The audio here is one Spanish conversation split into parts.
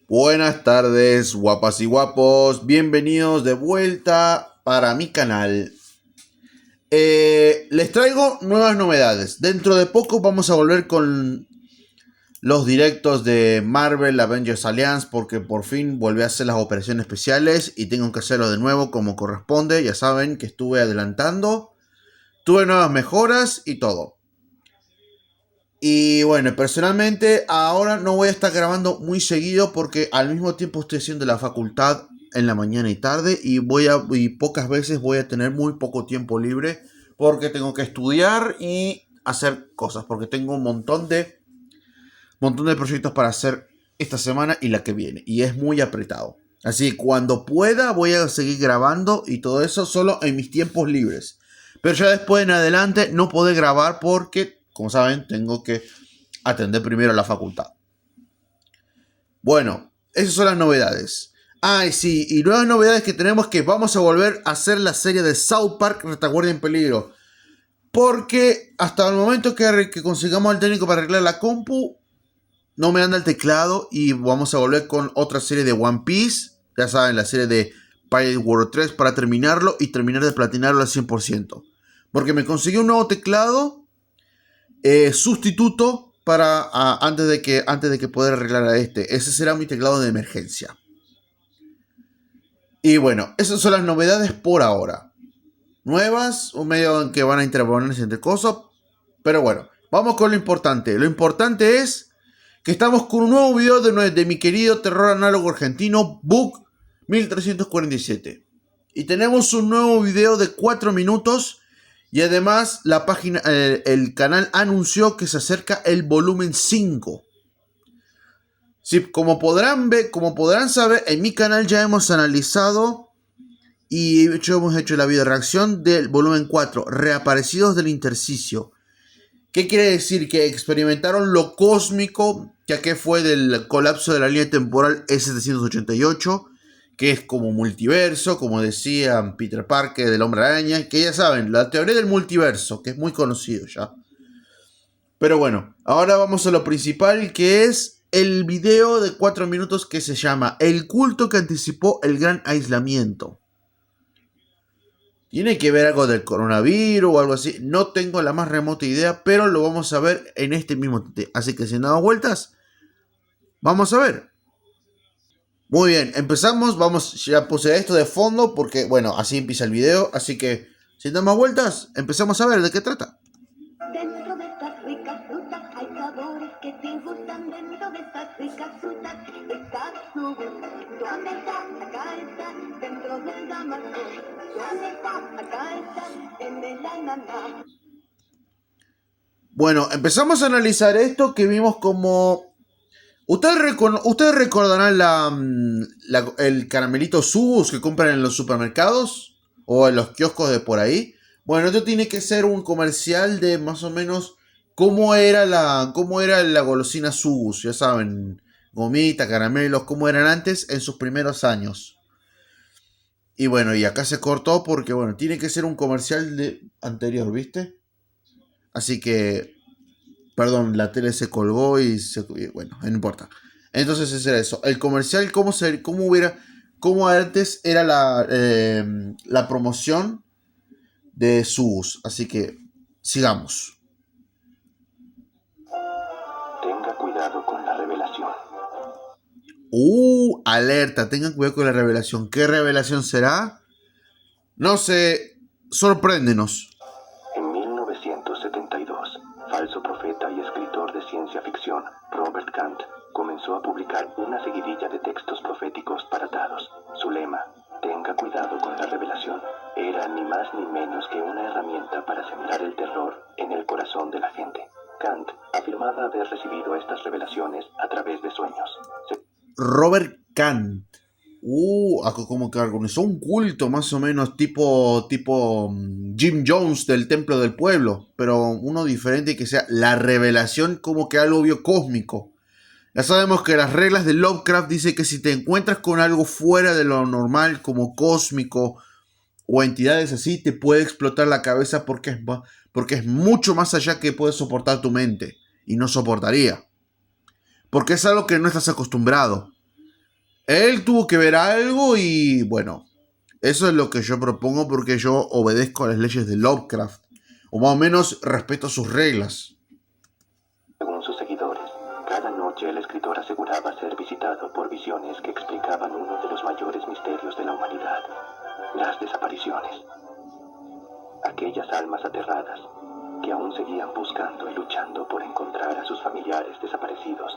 Buenas tardes, guapas y guapos. Bienvenidos de vuelta para mi canal. Les traigo nuevas novedades. Dentro de poco vamos a volver con los directos de Marvel Avengers Alliance porque por fin volví a hacer las operaciones especiales y tengo que hacerlo de nuevo como corresponde. Ya saben que estuve adelantando. Tuve nuevas mejoras y todo. Y bueno, personalmente ahora no voy a estar grabando muy seguido porque al mismo tiempo estoy haciendo la facultad en la mañana y tarde y pocas veces voy a tener muy poco tiempo libre porque tengo que estudiar y hacer cosas porque tengo un montón de proyectos para hacer esta semana y la que viene y es muy apretado. Así que cuando pueda voy a seguir grabando y todo eso solo en mis tiempos libres. Pero ya después en adelante no podré grabar porque, como saben, tengo que atender primero a la facultad. Bueno, esas son las novedades. Ah, y sí, y nuevas novedades que tenemos que vamos a volver a hacer la serie de South Park Retaguardia en Peligro. Porque hasta el momento que consigamos al técnico para arreglar la compu, no me anda el teclado y vamos a volver con otra serie de One Piece. Ya saben, la serie de Pirate World 3 para terminarlo y terminar de platinarlo al 100%. Porque me conseguí un nuevo teclado sustituto para antes de que pueda arreglar a este. Ese será mi teclado de emergencia. Y bueno, esas son las novedades por ahora. Nuevas, un medio en que van a interponerse entre cosas. Pero bueno, vamos con lo importante. Lo importante es que estamos con un nuevo video de mi querido terror análogo argentino, Book 1347. Y tenemos un nuevo video de 4 minutos. Y además la página, el canal anunció que se acerca el volumen 5. Sí, como podrán saber, en mi canal ya hemos analizado y hemos hecho la video reacción del volumen 4, Reaparecidos del Intersticio. ¿Qué quiere decir? Que experimentaron lo cósmico que fue del colapso de la línea temporal E788, que es como multiverso, como decía Peter Parker del Hombre Araña, que ya saben, la teoría del multiverso, que es muy conocido ya. Pero bueno, ahora vamos a lo principal, que es el video de 4 minutos que se llama El culto que anticipó el gran aislamiento. ¿Tiene que ver algo del coronavirus o algo así? No tengo la más remota idea, pero lo vamos a ver en este mismo TT. Así que sin dar vueltas, vamos a ver. Muy bien, empezamos. Ya puse esto de fondo porque, bueno, así empieza el video. Así que sin dar más vueltas, empezamos a ver de qué trata. Dentro de estas ricas frutas hay sabores que te gustan. Dentro de estas ricas frutas está su gusto. ¿Dónde está? Acá está, dentro del damasco. ¿Dónde está? Acá está, en el ananá. Bueno, empezamos a analizar esto que vimos como... ¿Ustedes recordarán el caramelito Subus que compran en los supermercados o en los kioscos de por ahí? Bueno, esto tiene que ser un comercial de más o menos cómo era la golosina Subus. Ya saben, gomita, caramelos, cómo eran antes en sus primeros años. Y bueno, y acá se cortó porque, bueno, tiene que ser un comercial anterior, ¿viste? Así que... Perdón, la tele se colgó y bueno, no importa. Entonces ese era eso. El comercial, cómo antes era la promoción de Subus. Así que sigamos. Tenga cuidado con la revelación. Alerta, tengan cuidado con la revelación. ¿Qué revelación será? No sé, sorpréndenos. En 1972, falso profeta y escritor de ciencia ficción, Robert Kant, comenzó a publicar una seguidilla de textos proféticos para dados. Su lema, tenga cuidado con la revelación, era ni más ni menos que una herramienta para sembrar el terror en el corazón de la gente. Kant afirmaba haber recibido estas revelaciones a través de sueños. Robert Kant. Como que organizó un culto más o menos tipo Jim Jones del Templo del Pueblo, pero uno diferente que sea la revelación como que algo biocósmico. Ya sabemos que las reglas de Lovecraft dicen que si te encuentras con algo fuera de lo normal como cósmico o entidades así, te puede explotar la cabeza porque es mucho más allá que puede soportar tu mente y no soportaría. Porque es algo que no estás acostumbrado. Él tuvo que ver algo y bueno, eso es lo que yo propongo porque yo obedezco a las leyes de Lovecraft. O más o menos respeto sus reglas. Según sus seguidores, cada noche el escritor aseguraba ser visitado por visiones que explicaban uno de los mayores misterios de la humanidad, las desapariciones. Aquellas almas aterradas que aún seguían buscando y luchando por encontrar a sus familiares desaparecidos,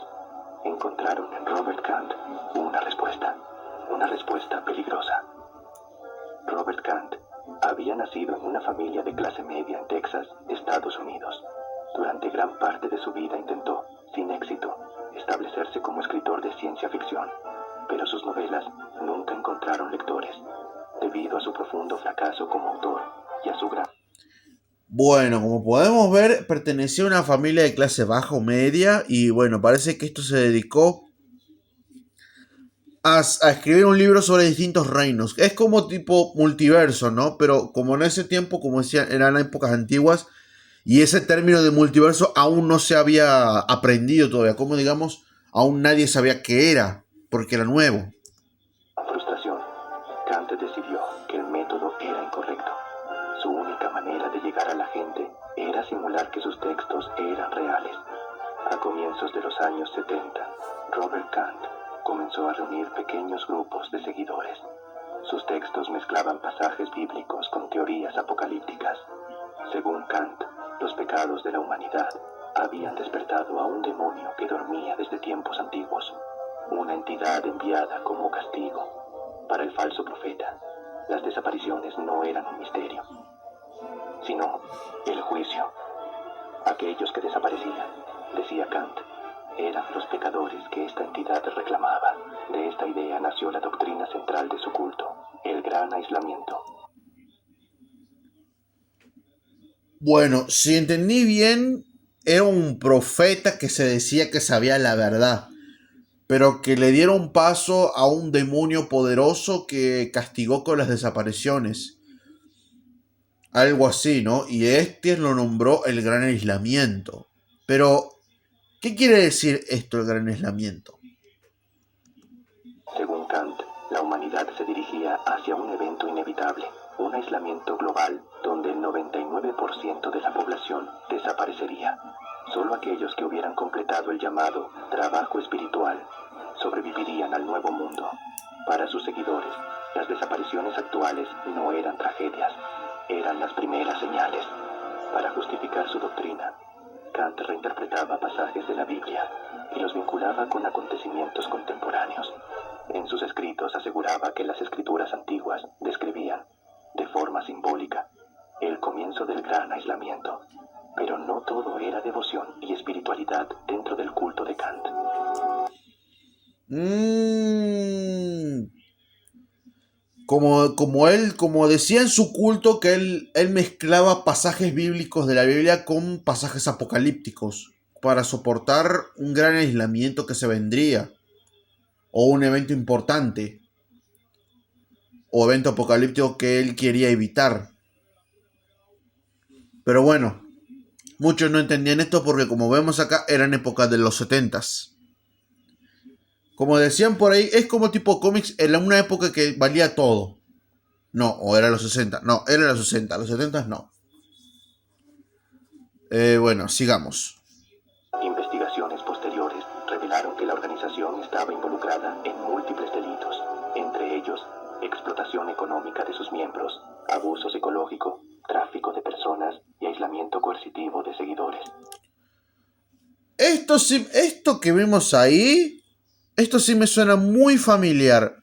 encontraron en Robert Kant una respuesta peligrosa. Robert Kant había nacido en una familia de clase media en Texas, Estados Unidos. Durante gran parte de su vida intentó, sin éxito, establecerse como escritor de ciencia ficción, pero sus novelas nunca encontraron lectores, debido a su profundo fracaso como autor y a su gran... Bueno, como podemos ver, pertenecía a una familia de clase baja o media y bueno, parece que esto se dedicó a escribir un libro sobre distintos reinos. Es como tipo multiverso, ¿no? Pero como en ese tiempo, como decían, eran épocas antiguas y ese término de multiverso aún no se había aprendido todavía. Como digamos, aún nadie sabía qué era, porque era nuevo. frustración, Kant decidió que el método era incorrecto. Su única manera de llegar a la gente era simular que sus textos eran reales. A comienzos de los años 70, Robert Kant comenzó a reunir pequeños grupos de seguidores. Sus textos mezclaban pasajes bíblicos con teorías apocalípticas. Según Kant, los pecados de la humanidad habían despertado a un demonio que dormía desde tiempos antiguos, una entidad enviada como castigo. Para el falso profeta, las desapariciones no eran un misterio, sino el juicio. Aquellos que desaparecían, decía Kant, eran los pecadores que esta entidad reclamaba. De esta idea nació la doctrina central de su culto, el gran aislamiento. Bueno, si entendí bien, era un profeta que se decía que sabía la verdad, pero que le dieron paso a un demonio poderoso que castigó con las desapariciones. Algo así, ¿no? Y este lo nombró el gran aislamiento. Pero, ¿qué quiere decir esto, el gran aislamiento? Según Kant, la humanidad se dirigía hacia un evento inevitable, un aislamiento global donde el 99% de la población desaparecería. Solo aquellos que hubieran completado el llamado trabajo espiritual sobrevivirían al nuevo mundo. Para sus seguidores, las desapariciones actuales no eran tragedias, eran las primeras señales. Para justificar su doctrina, Kant reinterpretaba pasajes de la Biblia y los vinculaba con acontecimientos contemporáneos. En sus escritos aseguraba que las escrituras antiguas describían, de forma simbólica, el comienzo del gran aislamiento. Pero no todo era devoción y espiritualidad dentro del culto de Kant. Como decía en su culto, que él mezclaba pasajes bíblicos de la Biblia con pasajes apocalípticos para soportar un gran aislamiento que se vendría, o un evento importante, o evento apocalíptico que él quería evitar. Pero bueno, muchos no entendían esto porque, como vemos acá, eran épocas de los 70s. Como decían por ahí, es como tipo cómics en una época que valía todo. No, o era los 60. No, era los 60. Los 70 no. Bueno, sigamos. Investigaciones posteriores revelaron que la organización estaba involucrada en múltiples delitos, entre ellos explotación económica de sus miembros, abuso psicológico, tráfico de personas y aislamiento coercitivo de seguidores. Esto que vemos ahí, esto sí me suena muy familiar.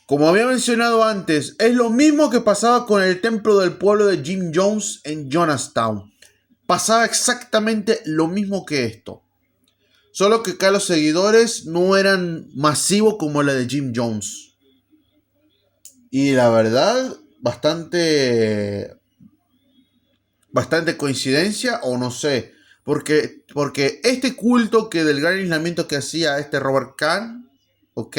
Como había mencionado antes, es lo mismo que pasaba con el templo del pueblo de Jim Jones en Jonestown. Pasaba exactamente lo mismo que esto. Solo que acá los seguidores no eran masivos como la de Jim Jones. Y la verdad, bastante coincidencia, o no sé. Porque este culto que del gran aislamiento que hacía este Robert Kant, ¿ok?,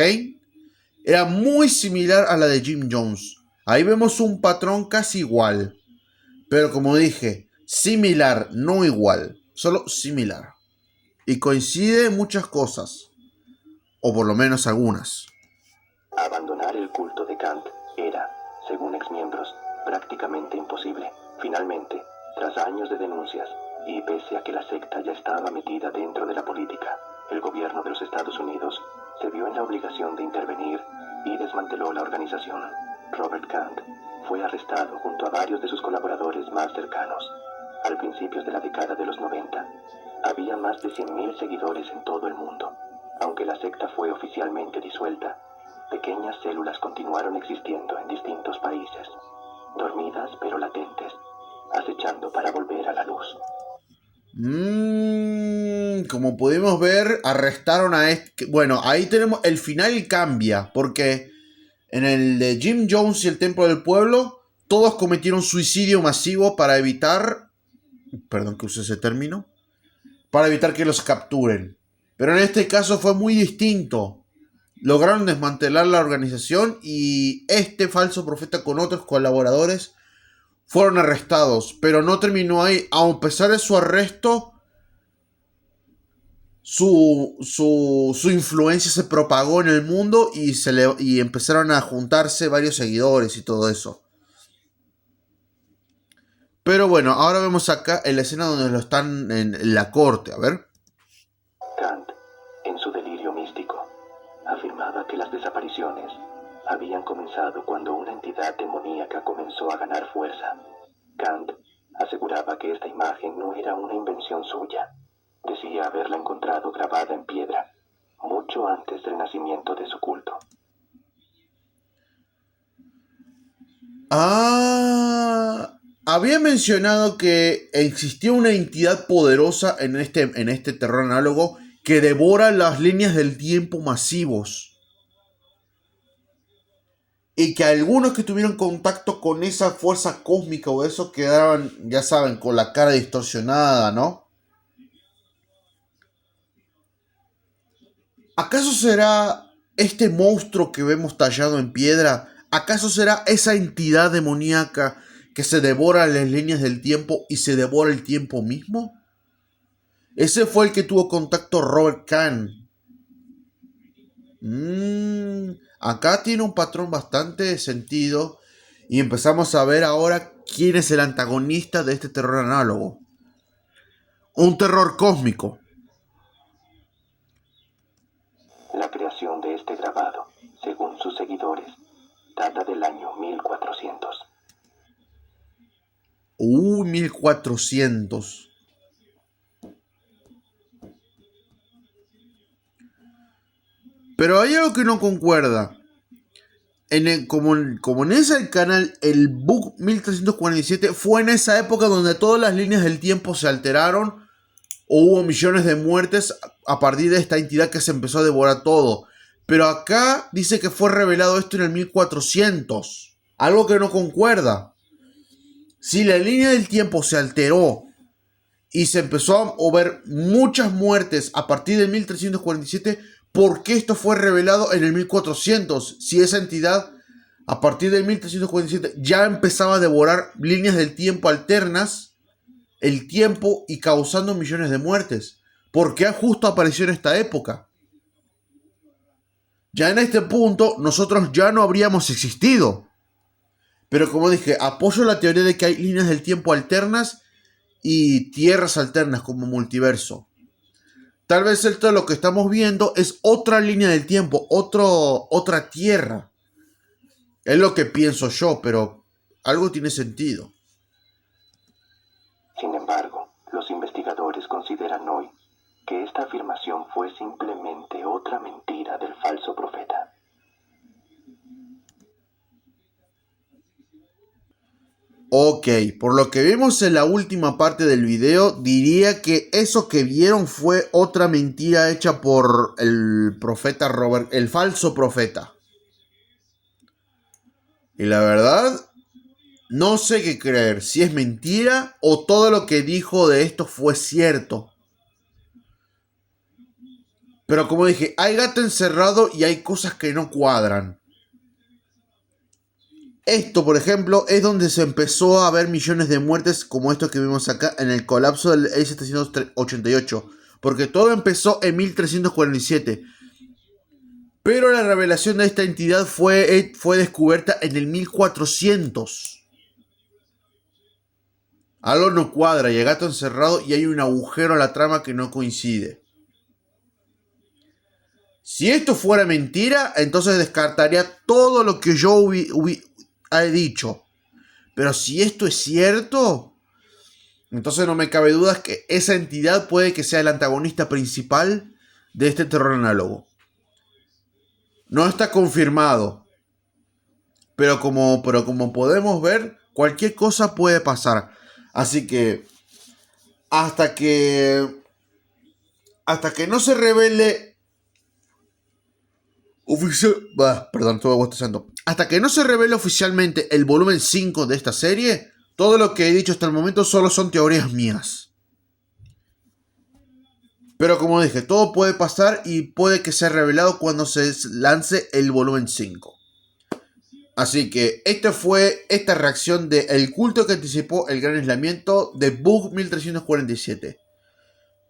era muy similar a la de Jim Jones. Ahí vemos un patrón casi igual. Pero como dije, similar, no igual. Solo similar. Y coincide en muchas cosas. O por lo menos algunas. según exmiembros, prácticamente imposible. Finalmente, tras años de denuncias, y pese a que la secta ya estaba metida dentro de la política, el gobierno de los Estados Unidos se vio en la obligación de intervenir y desmanteló la organización. Robert Kant fue arrestado junto a varios de sus colaboradores más cercanos. Al principios de la década de los 90, había más de 100.000 seguidores en todo el mundo. Aunque la secta fue oficialmente disuelta, pequeñas células continuaron existiendo en distintos países, dormidas pero latentes, acechando para volver a la luz. Como pudimos ver, arrestaron a este... Bueno, ahí tenemos... El final cambia, porque en el de Jim Jones y el Templo del Pueblo, todos cometieron suicidio masivo para evitar... Perdón que use ese término. Para evitar que los capturen. Pero en este caso fue muy distinto. Lograron desmantelar la organización y este falso profeta con otros colaboradores fueron arrestados, pero no terminó ahí. A pesar de su arresto, su influencia se propagó en el mundo y empezaron a juntarse varios seguidores y todo eso. Pero bueno, ahora vemos acá en la escena donde lo están en la corte. A ver. Kant, en su delirio místico, afirmaba que las desapariciones habían comenzado cuando una entidad demoníaca comenzó a ganar fuerza. Kant aseguraba que esta imagen no era una invención suya. Decía haberla encontrado grabada en piedra, mucho antes del nacimiento de su culto. Había mencionado que existía una entidad poderosa en este terror análogo que devora las líneas del tiempo masivos. Y que algunos que tuvieron contacto con esa fuerza cósmica o eso quedaban, ya saben, con la cara distorsionada, ¿no? ¿Acaso será este monstruo que vemos tallado en piedra? ¿Acaso será esa entidad demoníaca que se devora las líneas del tiempo y se devora el tiempo mismo? Ese fue el que tuvo contacto Robert Kant. Acá tiene un patrón bastante de sentido y empezamos a ver ahora quién es el antagonista de este terror análogo. Un terror cósmico. La creación de este grabado, según sus seguidores, data del año 1400. 1400. Pero hay algo que no concuerda. Como en ese canal, el bug 1347 fue en esa época donde todas las líneas del tiempo se alteraron o hubo millones de muertes a partir de esta entidad que se empezó a devorar todo. Pero acá dice que fue revelado esto en el 1400. Algo que no concuerda. Si la línea del tiempo se alteró y se empezó a ver muchas muertes a partir del 1347, ¿por qué esto fue revelado en el 1400? Si esa entidad a partir del 1347 ya empezaba a devorar líneas del tiempo alternas, el tiempo y causando millones de muertes. ¿Por qué justo apareció en esta época? Ya en este punto nosotros ya no habríamos existido. Pero como dije, apoyo la teoría de que hay líneas del tiempo alternas y tierras alternas como multiverso. Tal vez esto lo que estamos viendo es otra línea del tiempo, otra tierra. Es lo que pienso yo, pero algo tiene sentido. Sin embargo, los investigadores consideran hoy que esta afirmación fue simplemente otra mentira del falso profeta. Ok, por lo que vimos en la última parte del video, diría que eso que vieron fue otra mentira hecha por el profeta Robert, el falso profeta. Y la verdad, no sé qué creer, si es mentira o todo lo que dijo de esto fue cierto. Pero como dije, hay gato encerrado y hay cosas que no cuadran. Esto, por ejemplo, es donde se empezó a ver millones de muertes como esto que vimos acá en el colapso del E788. Porque todo empezó en 1347. Pero la revelación de esta entidad fue descubierta en el 1400. Algo no cuadra, y el gato encerrado y hay un agujero a la trama que no coincide. Si esto fuera mentira, entonces descartaría todo lo que yo he dicho. Pero si esto es cierto, entonces no me cabe duda que esa entidad puede que sea el antagonista principal de este terror análogo. No está confirmado, pero como podemos ver, cualquier cosa puede pasar. Así que hasta que no se revele hasta que no se revele oficialmente el volumen 5 de esta serie, todo lo que he dicho hasta el momento solo son teorías mías. Pero como dije, todo puede pasar y puede que sea revelado cuando se lance el volumen 5. Así que esta fue esta reacción de El culto que anticipó el gran aislamiento de Bug 1347.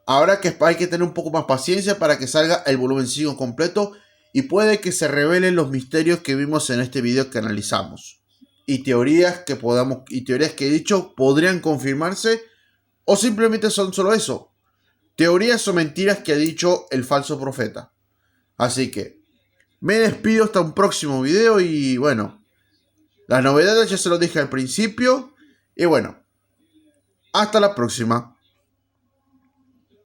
Ahora que hay que tener un poco más paciencia para que salga el volumen 5 completo y puede que se revelen los misterios que vimos en este video que analizamos. Y teorías que he dicho podrían confirmarse o simplemente son solo eso. Teorías o mentiras que ha dicho el falso profeta. Así que me despido hasta un próximo video y bueno, las novedades ya se lo dije al principio y bueno, hasta la próxima.